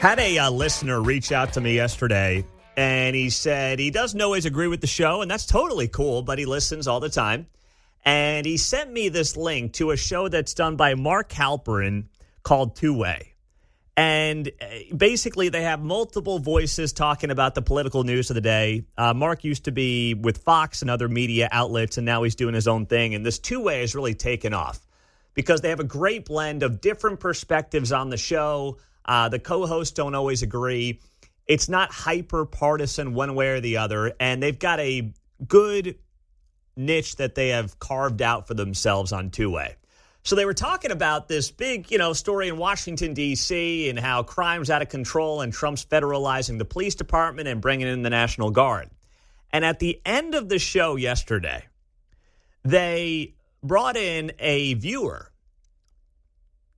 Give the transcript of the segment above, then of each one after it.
Had a listener reach out to me yesterday, and he said he doesn't always agree with the show, and that's totally cool, but he listens all the time. And he sent me this link to a show that's done by Mark Halperin called Two Way. And basically, they have multiple voices talking about the political news of the day. Mark used to be with Fox and other media outlets, and now he's doing his own thing. And this Two Way has really taken off because they have a great blend of different perspectives on the show. The co-hosts don't always agree. It's not hyper partisan one way or the other. And they've got a good niche that they have carved out for themselves on Two Way. So they were talking about this big, story in Washington, D.C. and how crime's out of control and Trump's federalizing the police department and bringing in the National Guard. And at the end of the show yesterday, they brought in a viewer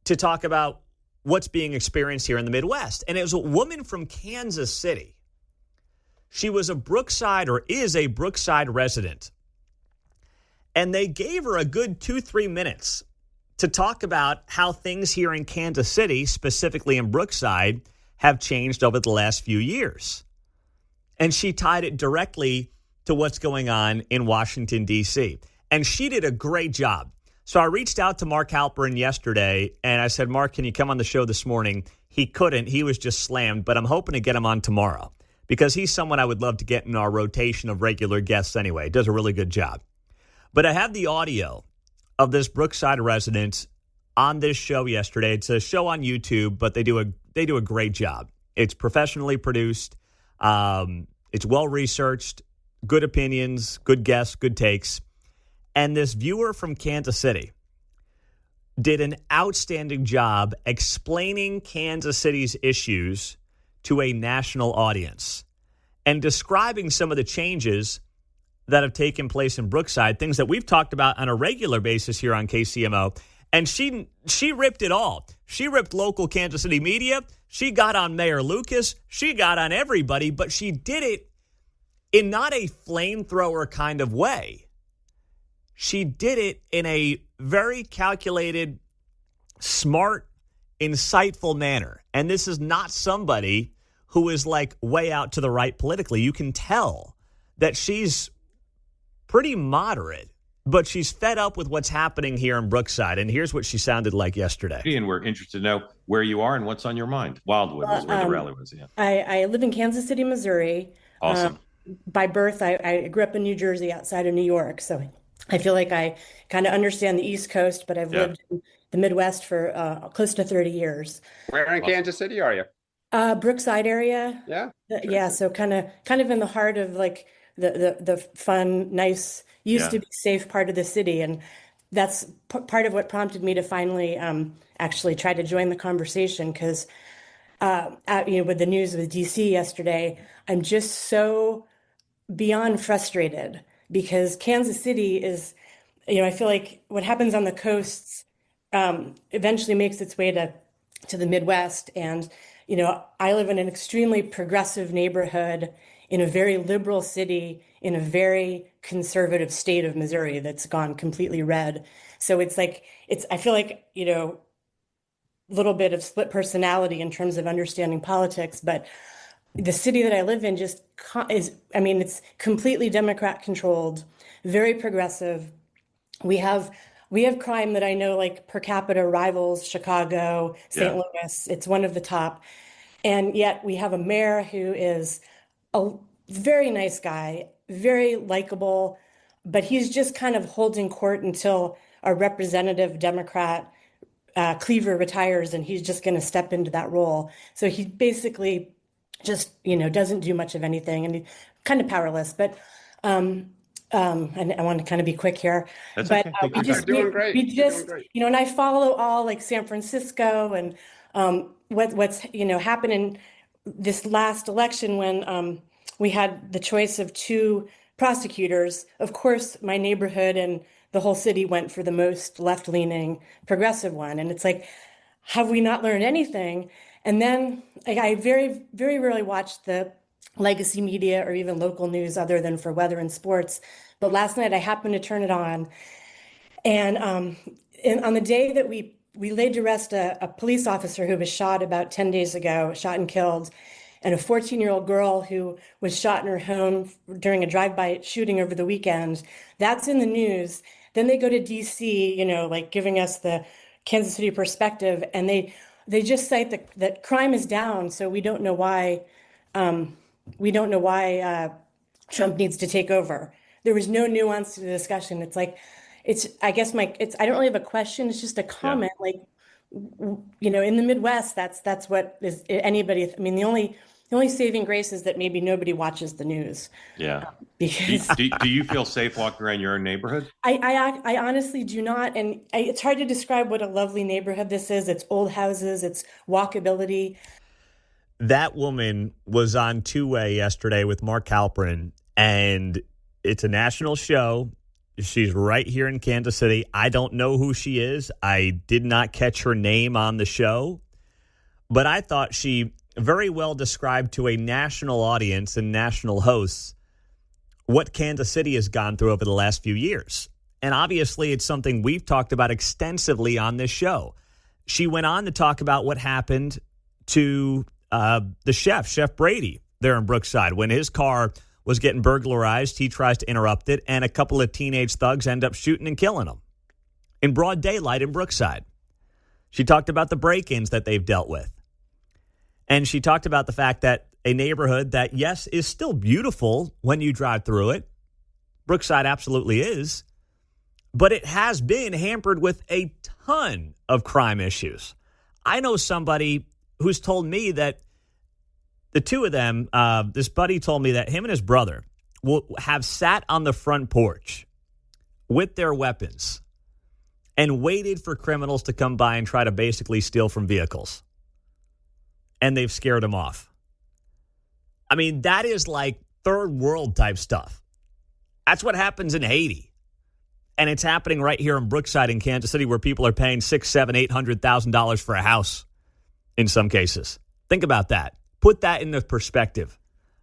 to talk about what's being experienced here in the Midwest. And it was a woman from Kansas City. She was is a Brookside resident. And they gave her a good 2-3 minutes to talk about how things here in Kansas City, specifically in Brookside, have changed over the last few years. And she tied it directly to what's going on in Washington, D.C. And she did a great job. So I reached out to Mark Halperin yesterday, and I said, Mark, can you come on the show this morning? He couldn't. He was just slammed, but I'm hoping to get him on tomorrow because he's someone I would love to get in our rotation of regular guests anyway. He does a really good job. But I have the audio of this Brookside resident on this show yesterday. It's a show on YouTube, but they do a great job. It's professionally produced. It's well-researched, good opinions, good guests, good takes. And this viewer from Kansas City did an outstanding job explaining Kansas City's issues to a national audience and describing some of the changes that have taken place in Brookside, things that we've talked about on a regular basis here on KCMO. And she ripped it all. She ripped local Kansas City media. She got on Mayor Lucas. She got on everybody, but she did it in not a flamethrower kind of way. She did it in a very calculated, smart, insightful manner. And this is not somebody who is like way out to the right politically. You can tell that she's pretty moderate, but she's fed up with what's happening here in Brookside. And here's what she sounded like yesterday. And we're interested to know where you are and what's on your mind. Wildwood was where the rally was. Yeah. I live in Kansas City, Missouri. Awesome. By birth, I grew up in New Jersey outside of New York. So I feel like I kind of understand the East Coast, but I've lived in the Midwest for close to 30 years. Where in Kansas City are you? Brookside area. Yeah. Yeah. So kind of in the heart of like the fun, nice, used to be safe part of the city. And that's part of what prompted me to finally actually try to join the conversation because, with the news with DC yesterday, I'm just so beyond frustrated because Kansas City is, I feel like what happens on the coasts eventually makes its way to the Midwest. And, I live in an extremely progressive neighborhood in a very liberal city in a very conservative state of Missouri that's gone completely red. So I feel like, a little bit of split personality in terms of understanding politics, but the city that I live in it's completely Democrat controlled, very progressive. We have crime that I know like per capita rivals Chicago, St. Louis. It's one of the top. And yet we have a mayor who is a very nice guy, very likable, but he's just kind of holding court until a representative Democrat Cleaver retires and he's just going to step into that role. So he basically just, doesn't do much of anything and he's kind of powerless. But and I want to kind of be quick here. That's but okay. You're doing great. And I follow all like San Francisco and what's happened in this last election when we had the choice of two prosecutors. Of course, my neighborhood and the whole city went for the most left-leaning progressive one. And it's like, have we not learned anything? And then I very, very rarely watch the legacy media or even local news other than for weather and sports. But last night I happened to turn it on. And on the day that we we laid to rest a police officer who was shot about 10 days ago, shot and killed, and a 14-year-old girl who was shot in her home during a drive-by shooting over the weekend. That's in the news. Then they go to DC, like giving us the Kansas City perspective, and they just cite that crime is down, so we don't know why Trump needs to take over. There was no nuance to the discussion. It's like, I don't really have a question. It's just a comment. Yeah. Like, in the Midwest, that's what is anybody. I mean, the only saving grace is that maybe nobody watches the news. Yeah. Because do you feel safe walking around your own neighborhood? I honestly do not. And it's hard to describe what a lovely neighborhood this is. It's old houses. It's walkability. That woman was on Two-Way yesterday with Mark Halperin, and it's a national show. She's right here in Kansas City. I don't know who she is. I did not catch her name on the show, but I thought she very well described to a national audience and national hosts what Kansas City has gone through over the last few years. And obviously, it's something we've talked about extensively on this show. She went on to talk about what happened to the Chef Brady, there in Brookside. When his car was getting burglarized, he tries to interrupt it, and a couple of teenage thugs end up shooting and killing him in broad daylight in Brookside. She talked about the break-ins that they've dealt with. And she talked about the fact that a neighborhood that, yes, is still beautiful when you drive through it. Brookside absolutely is. But it has been hampered with a ton of crime issues. I know somebody who's told me that the two of them, this buddy told me that him and his brother will have sat on the front porch with their weapons and waited for criminals to come by and try to basically steal from vehicles. And they've scared them off. I mean, that is like third world type stuff. That's what happens in Haiti. And it's happening right here in Brookside in Kansas City, where people are paying $600,000, $800,000 for a house in some cases. Think about that. Put that into perspective,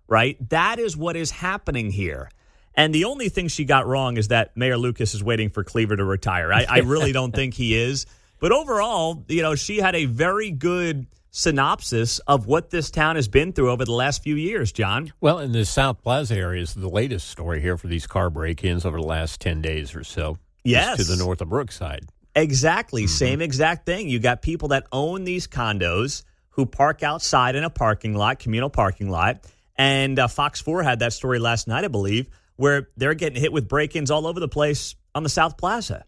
right? That is what is happening here. And the only thing she got wrong is that Mayor Lucas is waiting for Cleaver to retire. I really don't think he is. But overall, she had a very good synopsis of what this town has been through over the last few years, John. Well, in the South Plaza area is the latest story here for these car break-ins over the last 10 days or so. Yes. To the north of Brookside. Exactly. Mm-hmm. Same exact thing. You got people that own these condos who park outside in a parking lot, communal parking lot. And Fox 4 had that story last night, I believe, where they're getting hit with break-ins all over the place on the South Plaza.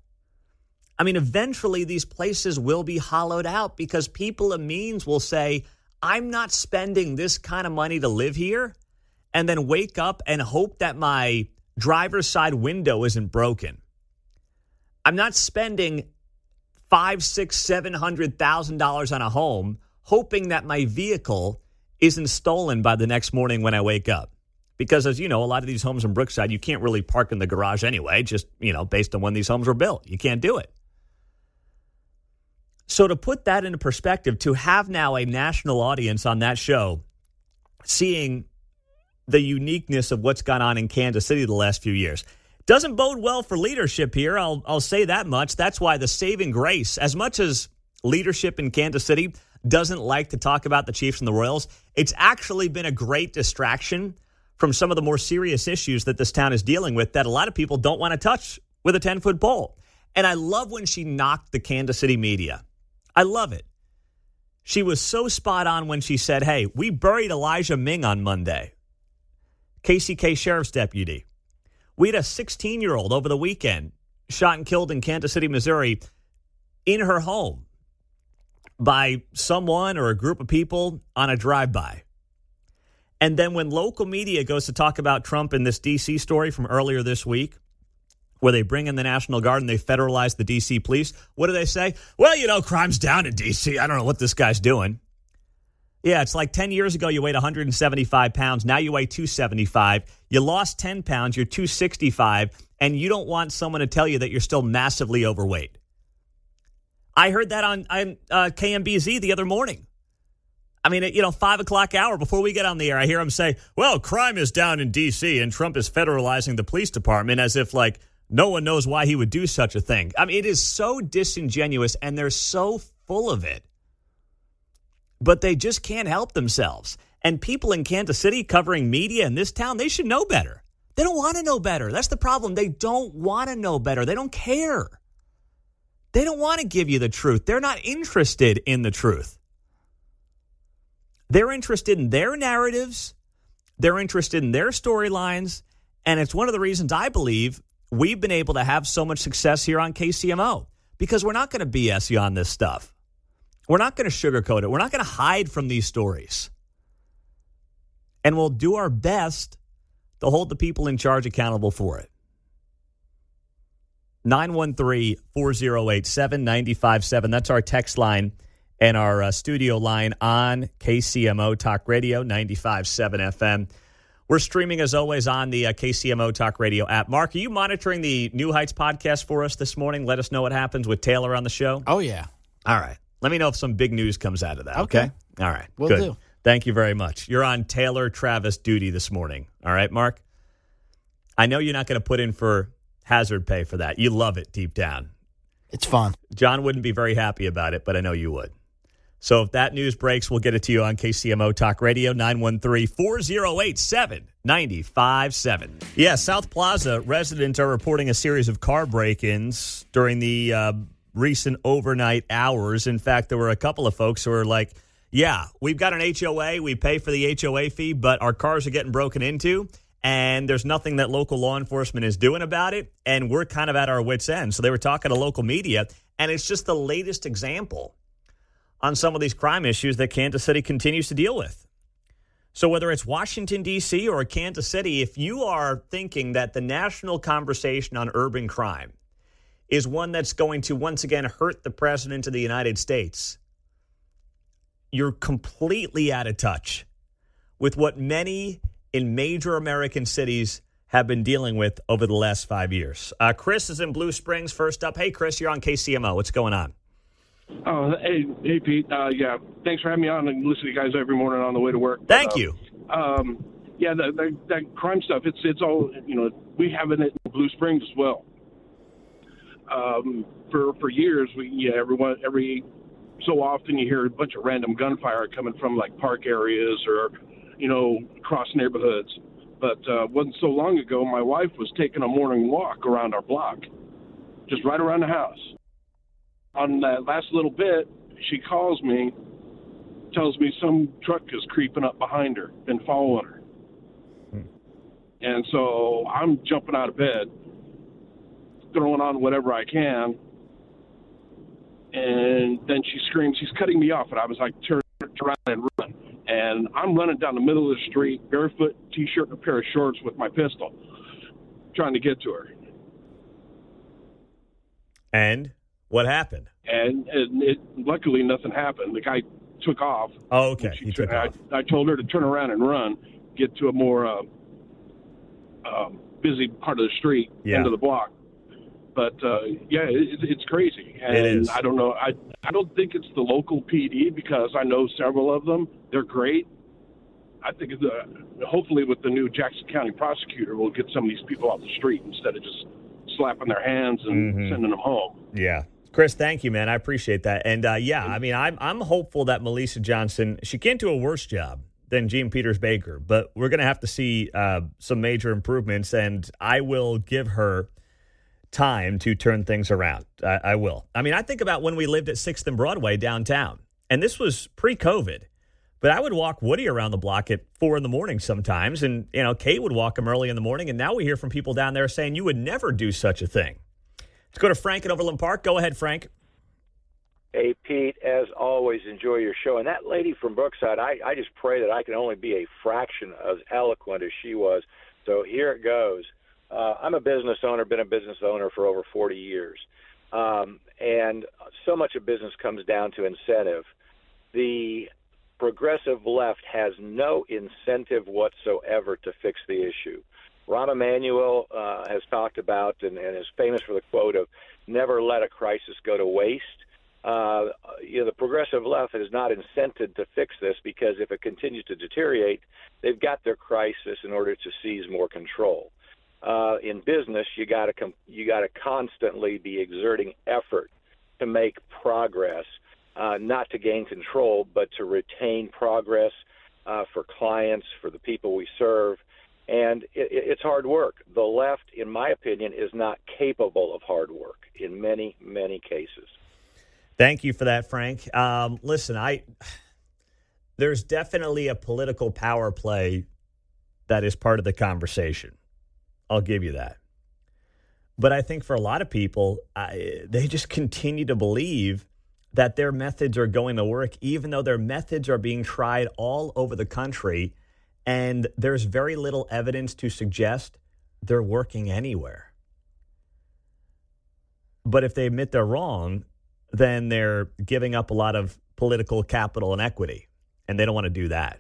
I mean, eventually these places will be hollowed out because people of means will say, I'm not spending this kind of money to live here, and then wake up and hope that my driver's side window isn't broken. I'm not spending $500,000, $600,000, $700,000 on a home hoping that my vehicle isn't stolen by the next morning when I wake up. Because, as you know, a lot of these homes in Brookside, you can't really park in the garage anyway, just, based on when these homes were built. You can't do it. So to put that into perspective, to have now a national audience on that show, seeing the uniqueness of what's gone on in Kansas City the last few years, doesn't bode well for leadership here. I'll say that much. That's why the saving grace, as much as leadership in Kansas City doesn't like to talk about the Chiefs and the Royals, it's actually been a great distraction from some of the more serious issues that this town is dealing with that a lot of people don't want to touch with a 10-foot pole. And I love when she knocked the Kansas City media. I love it. She was so spot on when she said, hey, we buried Elijah Ming on Monday, KCK Sheriff's deputy. We had a 16-year-old over the weekend shot and killed in Kansas City, Missouri, in her home by someone or a group of people on a drive-by. And then when local media goes to talk about Trump in this D.C. story from earlier this week, where they bring in the National Guard and they federalize the D.C. police, what do they say? Well, crime's down in D.C. I don't know what this guy's doing. Yeah, it's like 10 years ago you weighed 175 pounds. Now you weigh 275. You lost 10 pounds. You're 265. And you don't want someone to tell you that you're still massively overweight. I heard that on KMBZ the other morning. I mean, at 5 o'clock hour before we get on the air, I hear him say, well, crime is down in D.C. and Trump is federalizing the police department, as if, No one knows why he would do such a thing. I mean, it is so disingenuous, and they're so full of it. But they just can't help themselves. And people in Kansas City covering media in this town, they should know better. They don't want to know better. That's the problem. They don't want to know better. They don't care. They don't want to give you the truth. They're not interested in the truth. They're interested in their narratives. They're interested in their storylines. And it's one of the reasons I believe we've been able to have so much success here on KCMO, because we're not going to BS you on this stuff. We're not going to sugarcoat it. We're not going to hide from these stories. And we'll do our best to hold the people in charge accountable for it. 913-408-7957. That's our text line and our studio line on KCMO Talk Radio, 95.7 FM. We're streaming, as always, on the KCMO Talk Radio app. Mark, are you monitoring the New Heights podcast for us this morning? Let us know what happens with Taylor on the show. Oh, yeah. All right. Let me know if some big news comes out of that, okay? All right. Will Good. do. Thank you very much. You're on Taylor Travis duty this morning. All right, Mark? I know you're not going to put in for hazard pay for that. You love it deep down. It's fun. John wouldn't be very happy about it, but I know you would. So if that news breaks, we'll get it to you on KCMO Talk Radio, 913-408-7957. Yeah, South Plaza residents are reporting a series of car break-ins during the recent overnight hours. In fact, there were a couple of folks who were like, yeah, we've got an HOA. We pay for the HOA fee, but our cars are getting broken into, and there's nothing that local law enforcement is doing about it, and we're kind of at our wits' end. So they were talking to local media, and it's just the latest example on some of these crime issues that Kansas City continues to deal with. So whether it's Washington, D.C. or Kansas City, if you are thinking that the national conversation on urban crime is one that's going to once again hurt the president of the United States, you're completely out of touch with what many in major American cities have been dealing with over the last 5 years. Chris is in Blue Springs first up. Hey, Chris, you're on KCMO. What's going on? Oh, hey, Pete. Yeah, thanks for having me on and listen to you guys every morning on the way to work. Thank you. Yeah, that crime stuff. It's all, we have it in Blue Springs as well. For years, every so often you hear a bunch of random gunfire coming from like park areas or, across neighborhoods. But wasn't so long ago, my wife was taking a morning walk around our block, just right around the house. On that last little bit, she calls me, tells me some truck is creeping up behind her and following her. And so I'm jumping out of bed, throwing on whatever I can. And then she screams, he's cutting me off. And I was like, turn around and run. And I'm running down the middle of the street, barefoot, T-shirt, and a pair of shorts with my pistol, trying to get to her. And what happened? And luckily nothing happened. The guy took off. Oh, okay. He took off. I told her to turn around and run, get to a more busy part of the street, end of the block. But, it's crazy. And it is. I don't know. I don't think it's the local PD because I know several of them. They're great. I think hopefully with the new Jackson County prosecutor, we'll get some of these people off the street instead of just slapping their hands and sending them home. Yeah. Chris, thank you, man. I appreciate that. And, I'm hopeful that Melissa Johnson, she can't do a worse job than Gene Peters Baker, but we're going to have to see some major improvements, and I will give her time to turn things around. I will. I think about when we lived at 6th and Broadway downtown, and this was pre-COVID, but I would walk Woody around the block at 4 a.m. sometimes, and, Kate would walk him early in the morning, and now we hear from people down there saying you would never do such a thing. Let's go to Frank in Overland Park. Go ahead, Frank. Hey, Pete, as always, enjoy your show. And that lady from Brookside, I just pray that I can only be a fraction as eloquent as she was. So here it goes. I'm a business owner, been a business owner for over 40 years. And so much of business comes down to incentive. The progressive left has no incentive whatsoever to fix the issue. Rahm Emanuel has talked about and is famous for the quote of never let a crisis go to waste. The progressive left is not incented to fix this because if it continues to deteriorate, they've got their crisis in order to seize more control. in business, you got to constantly be exerting effort to make progress, not to gain control, but to retain progress for clients, for the people we serve. And it's hard work. The left, in my opinion, is not capable of hard work in many, many cases. Thank you for that, Frank. Listen, there's definitely a political power play that is part of the conversation. I'll give you that. But I think for a lot of people, they just continue to believe that their methods are going to work, even though their methods are being tried all over the country, and there's very little evidence to suggest they're working anywhere. But if they admit they're wrong, then they're giving up a lot of political capital and equity, and they don't want to do that.